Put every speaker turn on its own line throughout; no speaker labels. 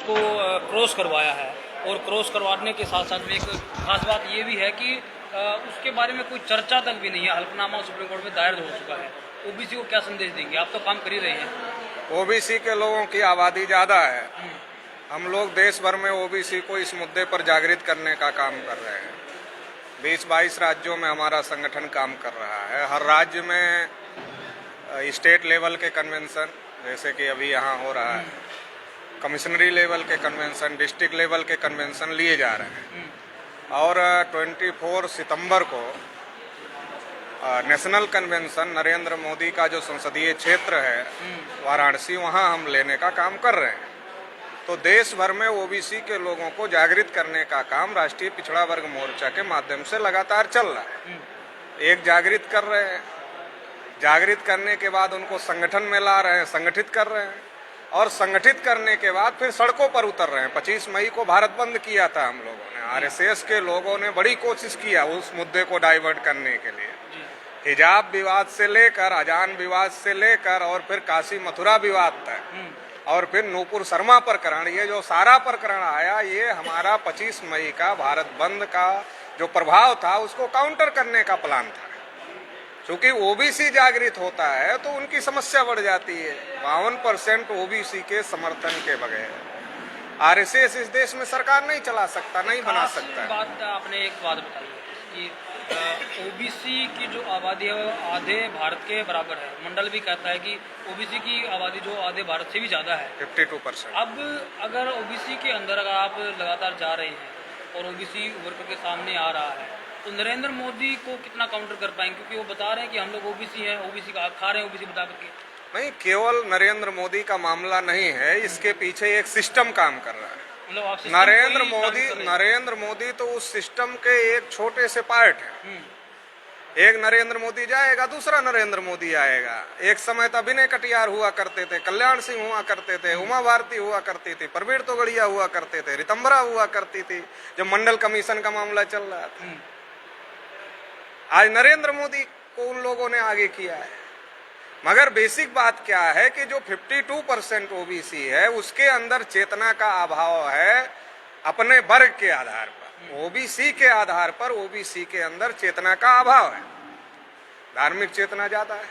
को क्रॉस करवाया है और क्रॉस करवाने के साथ साथ में एक खास बात ये भी है कि उसके बारे में कोई चर्चा तक भी नहीं है। हल्फनामा सुप्रीम कोर्ट में दायर हो चुका है। ओबीसी को क्या संदेश देंगे? आप तो काम कर ही रहे हैं।
ओबीसी के लोगों की आबादी ज़्यादा है। हम लोग देश भर में ओबीसी को इस मुद्दे पर जागृत करने का काम कर रहे हैं। 20-22 राज्यों में हमारा संगठन काम कर रहा है। हर राज्य में स्टेट लेवल के कन्वेंशन, जैसे कि अभी यहाँ हो रहा है, कमिश्नरी लेवल के कन्वेंशन, डिस्ट्रिक्ट लेवल के कन्वेंशन लिए जा रहे हैं। और 24 सितंबर को नेशनल कन्वेंशन नरेंद्र मोदी का जो संसदीय क्षेत्र है वाराणसी, वहाँ हम लेने का काम कर रहे हैं। तो देश भर में ओबीसी के लोगों को जागृत करने का काम राष्ट्रीय पिछड़ा वर्ग मोर्चा के माध्यम से लगातार चल रहा है। एक जागृत कर रहे हैं, जागृत करने के बाद उनको संगठन में ला रहे हैं, संगठित कर रहे हैं, और संगठित करने के बाद फिर सड़कों पर उतर रहे हैं। 25 मई को भारत बंद किया था हम लोगों ने। आरएसएस के लोगों ने बड़ी कोशिश किया उस मुद्दे को डाइवर्ट करने के लिए। हिजाब विवाद से लेकर, अजान विवाद से लेकर, और फिर काशी मथुरा विवाद तक, और फिर नूपुर शर्मा प्रकरण, ये जो सारा प्रकरण आया, ये हमारा 25 मई का भारत बंद का जो प्रभाव था उसको काउंटर करने का प्लान था। क्योंकि ओबीसी जागृत होता है तो उनकी समस्या बढ़ जाती है। 52% ओबीसी के समर्थन के बगैर आरएसएस इस देश में सरकार नहीं चला सकता, नहीं बना सकता।
बात आपने एक बात बताई कि ओबीसी की जो आबादी है वो आधे भारत के बराबर है। मंडल भी कहता है कि ओबीसी की आबादी जो आधे भारत से भी ज़्यादा है,
52%।
अब अगर ओबीसी के अंदर अगर आप लगातार जा रहे हैं और ओबीसी उभर करके सामने आ रहा है, तो नरेंद्र मोदी को कितना काउंटर कर पाएंगे? क्योंकि वो बता रहे हैं कि हम लोग ओबीसी हैं, ओबीसी का खा रहे हैं, ओबीसी बता करके।
नहीं, केवल नरेंद्र मोदी का मामला नहीं है, इसके पीछे एक सिस्टम काम कर रहा है। नरेंद्र मोदी तो उस सिस्टम के एक छोटे से पार्ट है। एक नरेंद्र मोदी जाएगा, दूसरा नरेंद्र मोदी आएगा। एक समय तो विनय कटियार हुआ करते थे, कल्याण सिंह हुआ करते थे, उमा भारती हुआ करती थी, प्रवीण तोगड़िया हुआ करते थे, रितंबरा हुआ करती थी, जब मंडल कमीशन का मामला चल रहा था। आज नरेंद्र मोदी को उन लोगों ने आगे किया है। मगर बेसिक बात क्या है कि जो 52% ओबीसी है उसके अंदर चेतना का अभाव है। अपने वर्ग के आधार पर, ओबीसी के आधार पर ओबीसी के अंदर चेतना का अभाव है। धार्मिक चेतना ज्यादा है।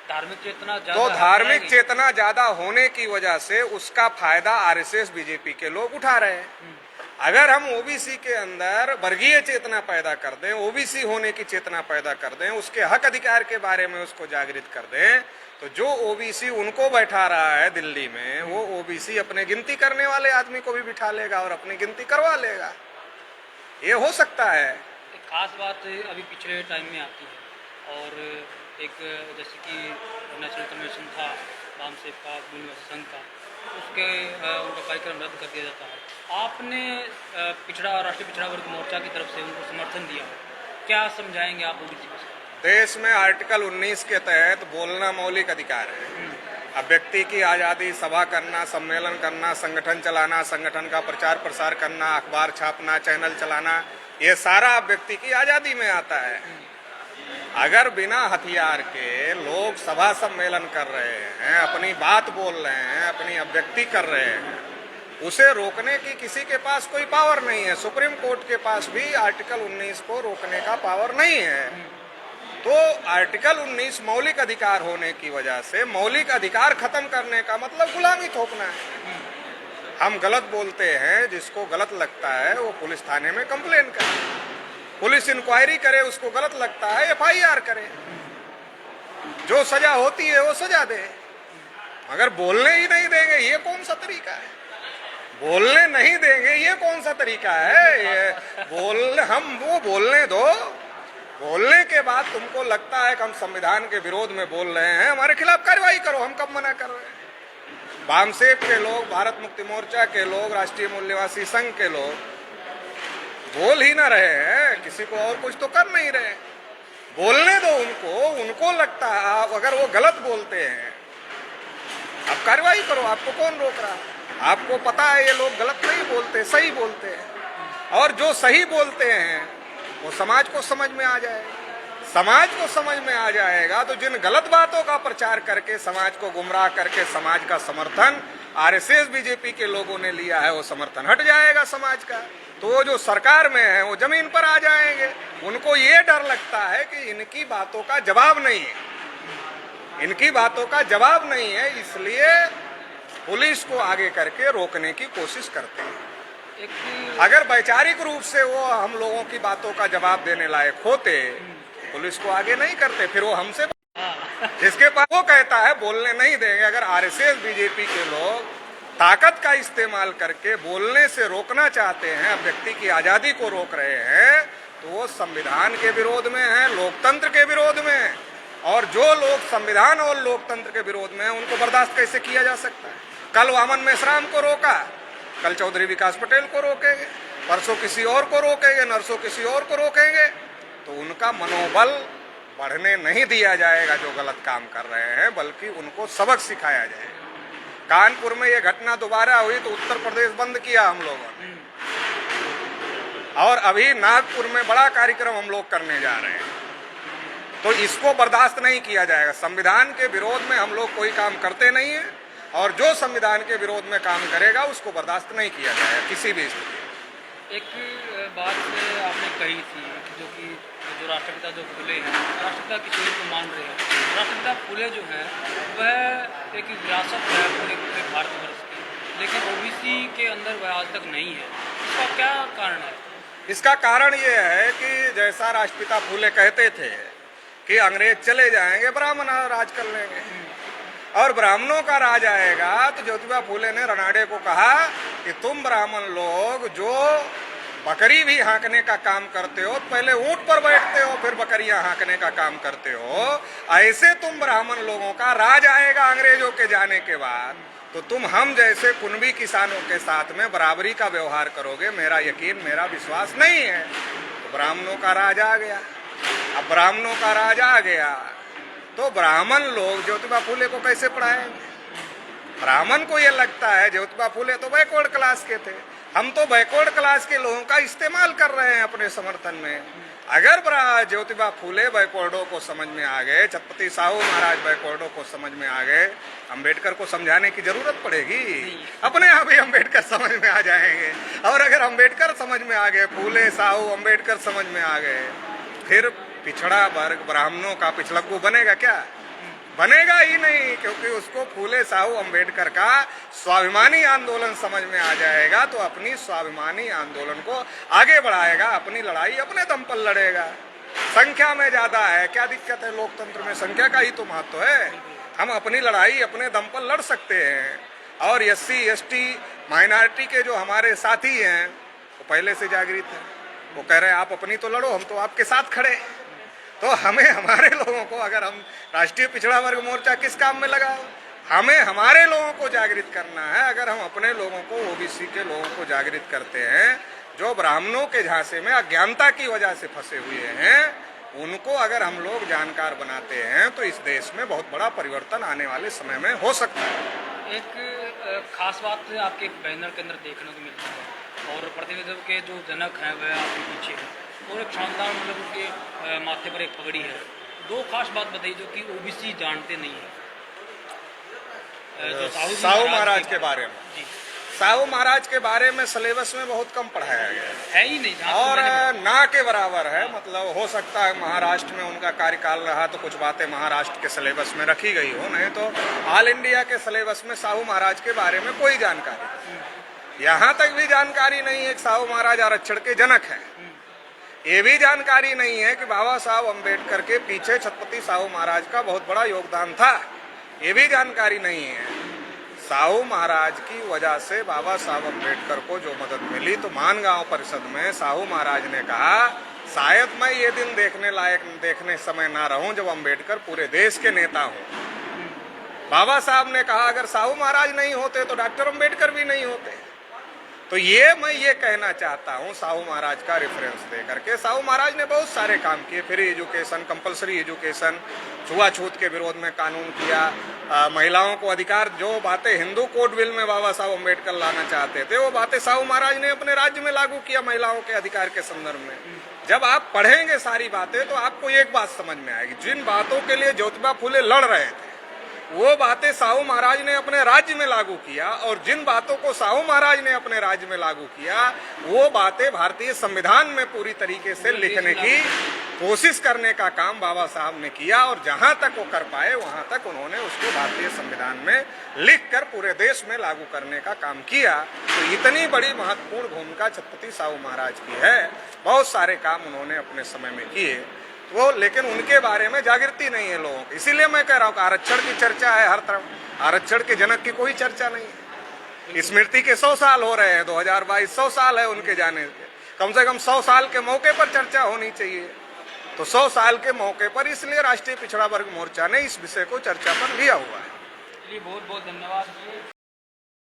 धार्मिक चेतना ज्यादा होने की वजह से उसका फायदा आरएसएस बीजेपी के लोग उठा रहे हैं। अगर हम ओबीसी के अंदर वर्गीय चेतना पैदा कर दें, ओबीसी होने की चेतना पैदा कर दें, उसके हक अधिकार के बारे में उसको जागृत कर दें, तो जो ओबीसी उनको बैठा रहा है दिल्ली में, वो ओबीसी अपने गिनती करने वाले आदमी को भी बिठा लेगा और अपनी गिनती करवा लेगा। ये हो सकता है।
एक खास बात अभी पिछले टाइम में आती है, और एक जैसे कि नेशनल कन्वेंशन था वामसेप का, संघ का, उसके उनका कार्यक्रम रद्द कर दिया जाता है। आपने राष्ट्रीय पिछड़ा वर्ग मोर्चा की तरफ से उनको समर्थन दिया, क्या समझाएंगे आप ओबीसी को?
देश में आर्टिकल 19 के तहत बोलना मौलिक अधिकार है। अब व्यक्ति की आज़ादी, सभा करना, सम्मेलन करना, संगठन चलाना, संगठन का प्रचार प्रसार करना, अखबार छापना, चैनल चलाना, ये सारा व्यक्ति की आज़ादी में आता है। अगर बिना हथियार के लोग सभा सम्मेलन कर रहे हैं, अपनी बात बोल रहे हैं, अपनी अभिव्यक्ति कर रहे हैं, उसे रोकने की किसी के पास कोई पावर नहीं है। सुप्रीम कोर्ट के पास भी आर्टिकल 19 को रोकने का पावर नहीं है। तो आर्टिकल 19 मौलिक अधिकार होने की वजह से मौलिक अधिकार खत्म करने का मतलब गुलामी थोपना है। हम गलत बोलते हैं, जिसको गलत लगता है वो पुलिस थाने में कंप्लेन करे, पुलिस इंक्वायरी करे, उसको गलत लगता है एफआईआर करे, जो सजा होती है वो सजा दे। मगर बोलने ही नहीं देंगे, ये कौन सा तरीका है? बोलने नहीं देंगे, ये कौन सा तरीका है? हम वो बोलने दो। बोलने के बाद तुमको लगता है कि हम संविधान के विरोध में बोल रहे हैं, हमारे खिलाफ कार्रवाई करो। हम कब मना कर रहे हैं? वामसेप के लोग, भारत मुक्ति मोर्चा के लोग, राष्ट्रीय मूल्यवासी संघ के लोग बोल ही ना रहे हैं, किसी को और कुछ तो कर नहीं रहे। बोलने दो उनको। उनको लगता है अगर वो गलत बोलते हैं, अब कार्रवाई करो। आपको कौन रोक रहा है? आपको पता है ये लोग गलत नहीं बोलते, सही बोलते हैं। और जो सही बोलते हैं वो समाज को समझ में आ जाएगा। समाज को समझ में आ जाएगा तो जिन गलत बातों का प्रचार करके समाज को गुमराह करके समाज का समर्थन आरएसएस बीजेपी के लोगों ने लिया है वो समर्थन हट जाएगा समाज का, तो वो जो सरकार में है वो जमीन पर आ जाएंगे। उनको ये डर लगता है कि इनकी बातों का जवाब नहीं है, इनकी बातों का जवाब नहीं है, इसलिए पुलिस को आगे करके रोकने की कोशिश करते हैं। अगर वैचारिक रूप से वो हम लोगों की बातों का जवाब देने लायक होते, पुलिस को आगे नहीं करते, फिर वो हमसे जिसके पास वो कहता है बोलने नहीं देंगे। अगर आरएसएस बीजेपी के लोग ताकत का इस्तेमाल करके बोलने से रोकना चाहते हैं, व्यक्ति की आजादी को रोक रहे हैं, तो वो संविधान के विरोध में है, लोकतंत्र के विरोध में है। और जो लोग संविधान और लोकतंत्र के विरोध में है उनको बर्दाश्त कैसे किया जा सकता है? कल वामन मेश्राम को रोका, कल चौधरी विकास पटेल को रोकेंगे, परसों किसी और को रोकेंगे, नरसों किसी और को रोकेंगे, तो उनका मनोबल बढ़ने नहीं दिया जाएगा जो गलत काम कर रहे हैं, बल्कि उनको सबक सिखाया जाएगा। कानपुर में ये घटना दोबारा हुई तो उत्तर प्रदेश बंद किया हम लोगों ने, और अभी नागपुर में बड़ा कार्यक्रम हम लोग करने जा रहे हैं। तो इसको बर्दाश्त नहीं किया जाएगा। संविधान के विरोध में हम लोग कोई काम करते नहीं है, और जो संविधान के विरोध में काम करेगा उसको बर्दाश्त नहीं किया जाएगा किसी भी स्थिति में।
एक बात आपने कही थी जो कि जो राष्ट्रपिता जो फुले हैं, राष्ट्रपिता किशोर को मान रहे हैं, राष्ट्रपिता फुले जो हैं वह एक विरासत है पूरे पूरे भारतवर्ष की, लेकिन ओबीसी के अंदर वह आज तक नहीं है। इसका क्या कारण है?
इसका कारण ये है कि जैसा राष्ट्रपिता फुले कहते थे कि अंग्रेज चले जाएंगे, ब्राह्मण राज कर लेंगे, और ब्राह्मणों का राज आएगा, तो ज्योतिबा फुले ने रनाड़े को कहा कि तुम ब्राह्मण लोग जो बकरी भी हाँकने का काम करते हो, पहले ऊंट पर बैठते हो फिर बकरियां हाँकने का काम करते हो, ऐसे तुम ब्राह्मण लोगों का राज आएगा अंग्रेजों के जाने के बाद, तो तुम हम जैसे कुनबी किसानों के साथ में बराबरी का व्यवहार करोगे, मेरा यकीन मेरा विश्वास नहीं है। तो ब्राह्मणों का राज आ गया। अब ब्राह्मणों का राज आ गया तो ब्राह्मण लोग ज्योतिबा फुले को कैसे पढ़ाएंगे? ब्राह्मण को ये लगता है ज्योतिबा फुले तो बैकवर्ड क्लास के थे, हम तो बैकवर्ड क्लास के लोगों का इस्तेमाल कर रहे हैं अपने समर्थन में। अगर ज्योतिबा फुले बैकवर्डों को समझ में आ गए, छत्रपति साहू महाराज बैकवर्डों को समझ में आ गए, अम्बेडकर को समझाने की जरूरत पड़ेगी? अपने आप ही अम्बेडकर समझ में आ जाएंगे। और अगर अम्बेडकर समझ में आ गए, फुले साहू अम्बेडकर समझ में आ गए, फिर पिछड़ा वर्ग ब्राह्मणों का पिछड़कू बनेगा क्या? बनेगा ही नहीं, क्योंकि उसको फूले साहू अम्बेडकर का स्वाभिमानी आंदोलन समझ में आ जाएगा, तो अपनी स्वाभिमानी आंदोलन को आगे बढ़ाएगा, अपनी लड़ाई अपने दम पर लड़ेगा। संख्या में ज्यादा है, क्या दिक्कत है? लोकतंत्र में संख्या का ही तो महत्व है। हम अपनी लड़ाई अपने दम पर लड़ सकते हैं। और एससी एसटी माइनॉरिटी के जो हमारे साथी हैं वो पहले से जागृत हैं, वो कह रहे हैं आप अपनी तो लड़ो, हम तो आपके साथ खड़े। तो हमें हमारे लोगों को, अगर हम राष्ट्रीय पिछड़ा वर्ग मोर्चा किस काम में लगा, हमें हमारे लोगों को जागृत करना है। अगर हम अपने लोगों को, ओबीसी के लोगों को जागृत करते हैं जो ब्राह्मणों के झांसे में अज्ञानता की वजह से फंसे हुए हैं, उनको अगर हम लोग जानकार बनाते हैं तो इस देश में बहुत बड़ा परिवर्तन आने वाले समय में हो सकता है।
एक खास बात आपके बैनर के अंदर देखने को मिलती है, और प्रतिनिधित्व के जो जनक हैं वह आपके पीछे है, और एक शानदार मतलब उनके माथे पर एक पगड़ी है। दो खास बात बताइए जो कि ओबीसी जानते नहीं है। जो
साहू महाराज के बारे में,
जी,
साहू महाराज के बारे में सिलेबस में बहुत कम पढ़ाया गया
है ही नहीं,
और ना के बराबर है। मतलब हो सकता है महाराष्ट्र में उनका कार्यकाल रहा तो कुछ बातें महाराष्ट्र के सिलेबस में रखी गई हो, नहीं तो ऑल इंडिया के सिलेबस में साहू महाराज के बारे में कोई जानकारी, यहाँ तक भी जानकारी नहीं है कि साहू महाराज आरक्षण के जनक हैं। ये भी जानकारी नहीं है कि बाबा साहब अम्बेडकर के पीछे छत्रपति साहू महाराज का बहुत बड़ा योगदान था, ये भी जानकारी नहीं है। साहू महाराज की वजह से बाबा साहब अम्बेडकर को जो मदद मिली, तो मानगांव परिषद में साहू महाराज ने कहा शायद मैं ये दिन देखने समय ना रहूं जब अम्बेडकर पूरे देश के नेता हों। बाबा साहब ने कहा अगर साहू महाराज नहीं होते तो डॉक्टर अम्बेडकर भी नहीं होते। तो मैं ये कहना चाहता हूँ साहू महाराज का रेफरेंस दे करके, साहू महाराज ने बहुत सारे काम किए, फ्री एजुकेशन, कंपलसरी एजुकेशन, छुआछूत के विरोध में कानून किया, महिलाओं को अधिकार, जो बातें हिंदू कोड बिल में बाबा साहब अम्बेडकर लाना चाहते थे वो बातें साहू महाराज ने अपने राज्य में लागू किया महिलाओं के अधिकार के संदर्भ में। जब आप पढ़ेंगे सारी बातें तो आपको एक बात समझ में आएगी, जिन बातों के लिए ज्योतिबा फुले लड़ रहे थे वो बातें साहू महाराज ने अपने राज्य में लागू किया, और जिन बातों को साहू महाराज ने अपने राज्य में लागू किया वो बातें भारतीय संविधान में पूरी तरीके से लिखने की कोशिश करने का काम बाबा साहब ने किया, और जहां तक वो कर पाए वहां तक उन्होंने उसको भारतीय संविधान में लिखकर पूरे देश में लागू करने का काम किया। तो इतनी बड़ी महत्वपूर्ण भूमिका छत्रपति साहू महाराज की है। बहुत सारे काम उन्होंने अपने समय में किए, वो लेकिन उनके बारे में जागृति नहीं है लोगों की। इसीलिए मैं कह रहा हूँ आरक्षण की चर्चा है हर तरफ, आरक्षण के जनक की कोई चर्चा नहीं है। स्मृति के 100 साल हो रहे हैं, 2022 100 साल है उनके जाने के, कम से कम 100 साल के मौके पर चर्चा होनी चाहिए। तो 100 साल के मौके पर इसलिए राष्ट्रीय पिछड़ा वर्ग मोर्चा ने इस विषय को चर्चा पर लिया हुआ है।
चलिए बहुत बहुत धन्यवाद।